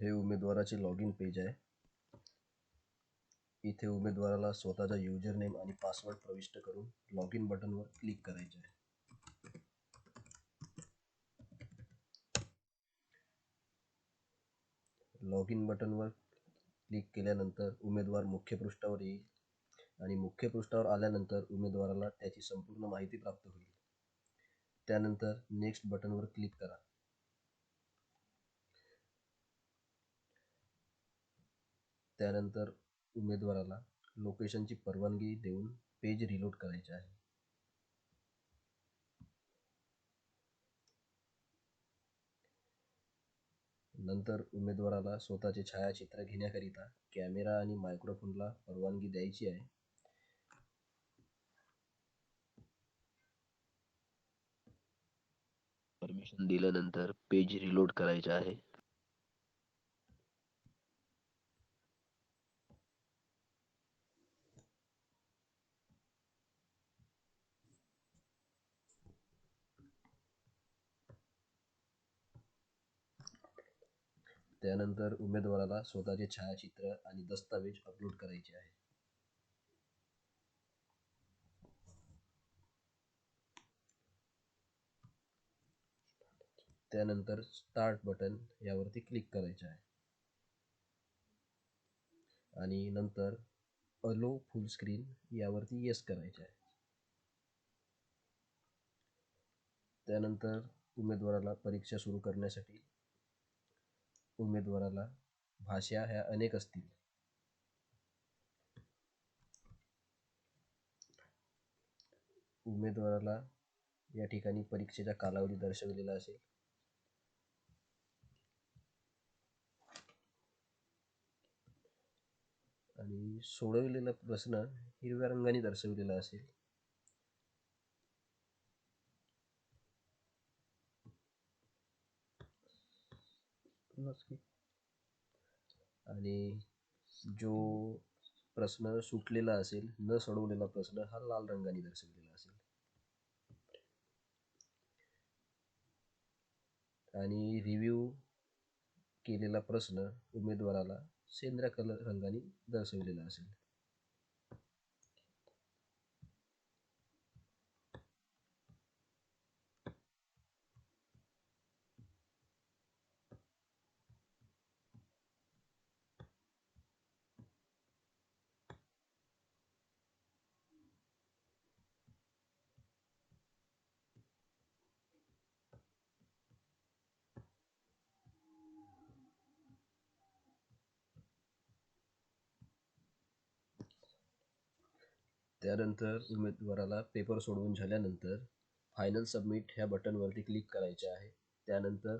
हे उमेदवाराचे log in page आहे. इथे उमेदवाराला स्वतःचा युजर नेम आणि पासवर्ड प्रविष्ट करून लॉग इन बटनवर क्लिक करायचे आहे. लॉग इन बटनवर क्लिक केल्यानंतर उमेदवार मुख्य पृष्ठावर येईल आणि मुख्य पृष्ठावर आल्यानंतर उमेदवाराला त्याची संपूर्ण माहिती प्राप्त होईल. त्यानंतर नेक्स्ट बटनवर क्लिक करा. त्यानंतर उमेदवाराला लोकेशनची परवानगी देऊन पेज रिलोड करायचे आहे. नंतर उमेदवाराला स्वतःचे छायाचित्र घेण्याकरिता कॅमेरा आणि मायक्रोफोनला परवानगी द्यायची आहे. परमिशन दिल्यानंतर पेज रिलोड करायचे आहे. त्यानंतर उमेदवाराला स्वतःचे छायाचित्र आणि दस्तावेज अपलोड करायचे आहे. त्यानंतर स्टार्ट बटन यावरती क्लिक करायचे आहे आणि नंतर अलो फुल स्क्रीन यावरती येस करायचे आहे. त्यानंतर उमेदवाराला परीक्षा सुरू करण्यासाठी उमेदवाराला भाषा ह्या अनेक असतील. उमेदवाराला या ठिकाणी परीक्षेचा कालावधी दर्शवलेला असेल. आणि सोडवलेला प्रश्न हिरव्या रंगाने दर्शवलेला असेल. आणि जो प्रश्न सुटलेला असेल, न सोडवलेला प्रश्न हा लाल रंगाने दर्शवलेला असेल. आणि रिव्ह्यू केलेला प्रश्न उमेदवाराला सेंद्रिय कलर रंगाने दर्शवलेला असेल. त्यानंतर उमेदवाराला पेपर सोडवून झाल्यानंतर फायनल सबमिट ह्या बटनवरती क्लिक करायचे आहे. त्यानंतर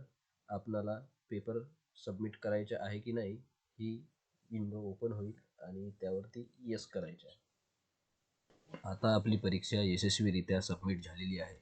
आपणाला पेपर सबमिट करायचे आहे की नाही ही विंडो ओपन होईल आणि त्यावरती येस करायचे आहे. आता आपली परीक्षा यशस्वीरित्या सबमिट झालेली आहे.